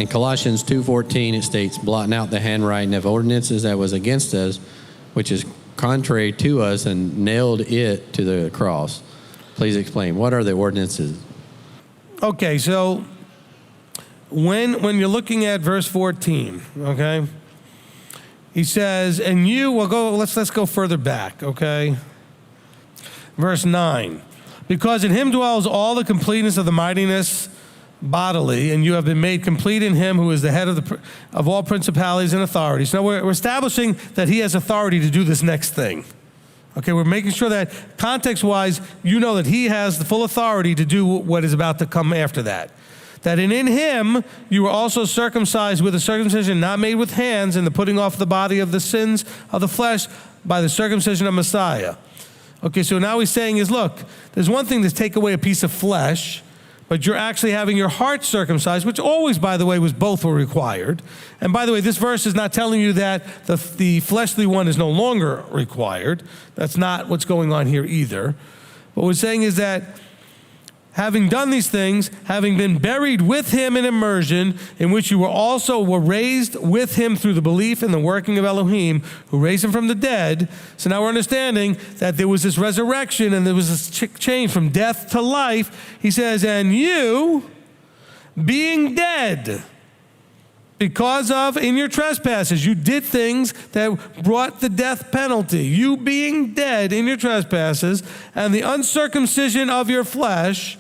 In Colossians 2:14, it states, blotting out the handwriting of ordinances that was against us, which is contrary to us, and nailed it to the cross. Please explain. What are the ordinances? Okay, so when you're looking at verse 14, okay, he says, and you will go, let's go further back, okay? Verse 9, because in him dwells all the completeness of the mightiness bodily, and you have been made complete in him who is the head of all principalities and authorities. Now we're establishing that he has authority to do this next thing. Okay, we're making sure that context-wise, you know that he has the full authority to do what is about to come after that. That in him you were also circumcised with a circumcision not made with hands, in the putting off the body of the sins of the flesh by the circumcision of Messiah. Okay, so now he's saying is, look, there's one thing to take away a piece of flesh, but you're actually having your heart circumcised, which always, by the way, both were required. And by the way, this verse is not telling you that the fleshly one is no longer required. That's not what's going on here either. What we're saying is that having done these things, having been buried with him in immersion, in which you were raised with him through the belief in the working of Elohim, who raised him from the dead. So now we're understanding that there was this resurrection and there was this change from death to life. He says, and you, being dead, because of in your trespasses, you did things that brought the death penalty. You being dead in your trespasses and the uncircumcision of your flesh,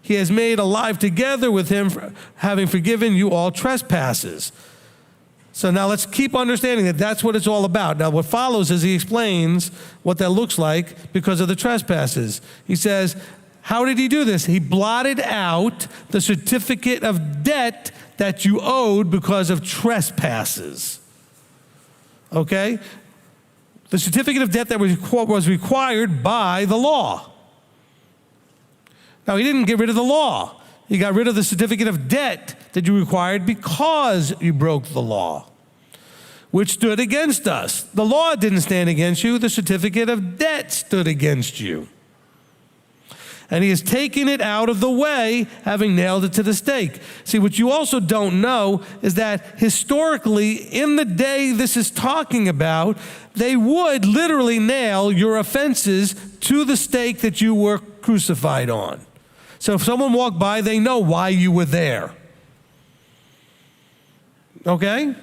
he has made alive together with him, having forgiven you all trespasses. So now let's keep understanding that that's what it's all about. Now what follows is he explains what that looks like because of the trespasses. He says, how did he do this? He blotted out the certificate of debt that you owed because of trespasses. Okay? The certificate of debt that was required by the law. Now, he didn't get rid of the law. He got rid of the certificate of debt that you required because you broke the law, which stood against us. The law didn't stand against you. The certificate of debt stood against you. And he has taken it out of the way, having nailed it to the stake. See, what you also don't know is that historically, in the day this is talking about, they would literally nail your offenses to the stake that you were crucified on. So if someone walked by, they know why you were there. Okay?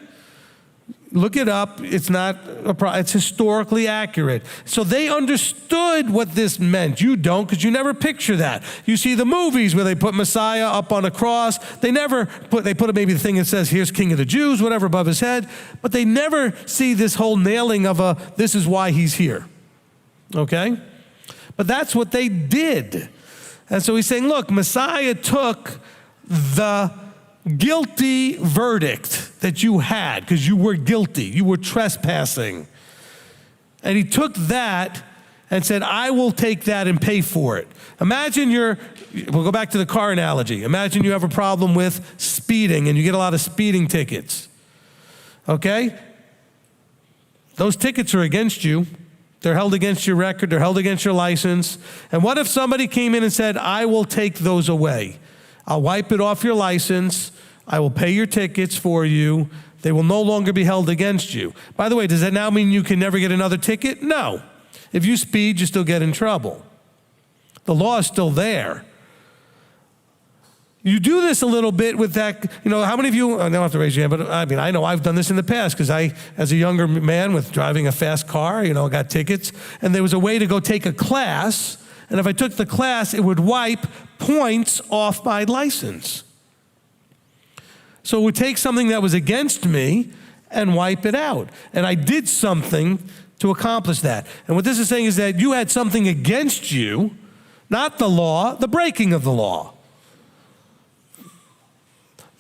Look it up. It's historically accurate. So they understood what this meant. You don't, because you never picture that. You see the movies where they put Messiah up on a cross. They put maybe the thing that says, here's King of the Jews, whatever, above his head. But they never see this whole nailing of this is why he's here. Okay? But that's what they did. And so he's saying, look, Messiah took the guilty verdict that you had because you were guilty. You were trespassing. And he took that and said, I will take that and pay for it. Imagine we'll go back to the car analogy. Imagine you have a problem with speeding and you get a lot of speeding tickets. Okay? Those tickets are against you. They're held against your record. They're held against your license. And what if somebody came in and said, I will take those away. I'll wipe it off your license. I will pay your tickets for you. They will no longer be held against you. By the way, does that now mean you can never get another ticket? No. If you speed, you still get in trouble. The law is still there. You do this a little bit with that, how many of you, I don't have to raise your hand, but I know I've done this in the past because as a younger man with driving a fast car, got tickets, and there was a way to go take a class, and if I took the class, it would wipe points off my license. So it would take something that was against me and wipe it out. And I did something to accomplish that. And what this is saying is that you had something against you, not the law, the breaking of the law.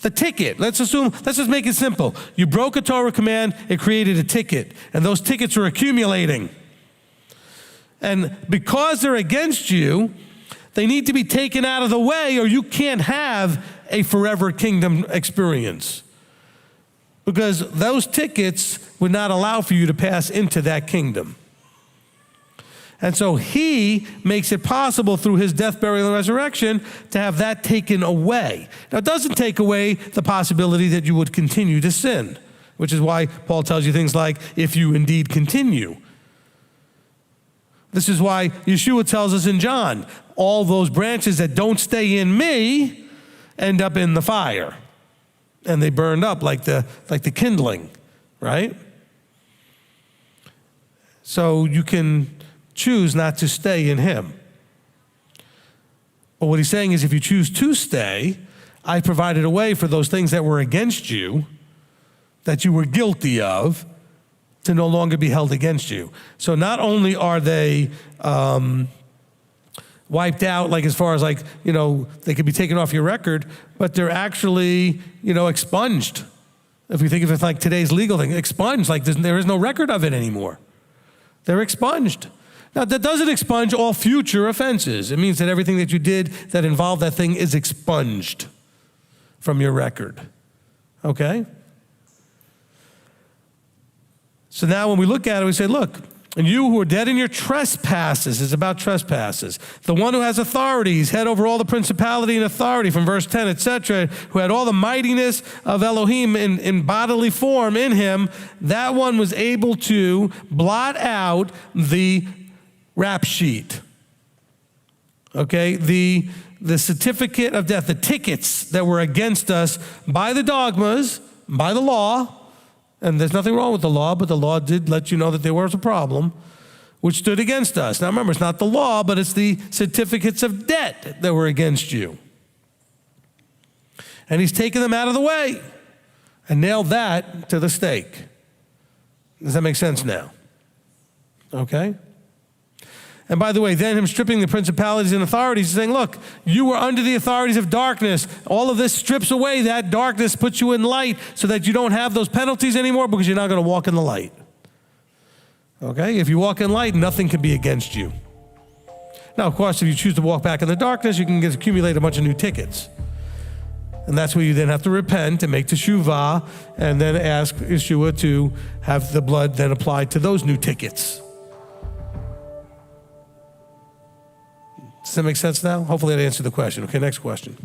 The ticket, let's just make it simple. You broke a Torah command, it created a ticket, and those tickets are accumulating. And because they're against you, they need to be taken out of the way or you can't have a forever kingdom experience. Because those tickets would not allow for you to pass into that kingdom. And so he makes it possible through his death, burial, and resurrection to have that taken away. Now, it doesn't take away the possibility that you would continue to sin, which is why Paul tells you things like, if you indeed continue. This is why Yeshua tells us in John, all those branches that don't stay in me end up in the fire. And they burned up like the kindling, right? So you can choose not to stay in him. But what he's saying is if you choose to stay, I provided a way for those things that were against you, that you were guilty of, to no longer be held against you. So not only are they wiped out, like as far as like, they could be taken off your record, but they're actually, expunged. If we think of it like today's legal thing, expunged, like there is no record of it anymore. They're expunged. Now, that doesn't expunge all future offenses. It means that everything that you did that involved that thing is expunged from your record. Okay? So now when we look at it, we say, look, and you who are dead in your trespasses, it's about trespasses. The one who has authorities, head over all the principality and authority, from verse 10, etc., who had all the mightiness of Elohim in bodily form in him, that one was able to blot out the rap sheet. Okay, the certificate of death, the tickets that were against us by the dogmas, by the law. And there's nothing wrong with the law, but the law did let you know that there was a problem, which stood against us. Now remember, it's not the law, but it's the certificates of debt that were against you. And he's taken them out of the way and nailed that to the stake. Does that make sense now? Okay? And by the way, then him stripping the principalities and authorities, saying, look, you were under the authorities of darkness. All of this strips away that darkness, puts you in light so that you don't have those penalties anymore because you're not going to walk in the light. Okay? If you walk in light, nothing can be against you. Now, of course, if you choose to walk back in the darkness, you can accumulate a bunch of new tickets. And that's where you then have to repent and make teshuvah and then ask Yeshua to have the blood then applied to those new tickets. Does that make sense now? Hopefully that answered the question. Okay, next question.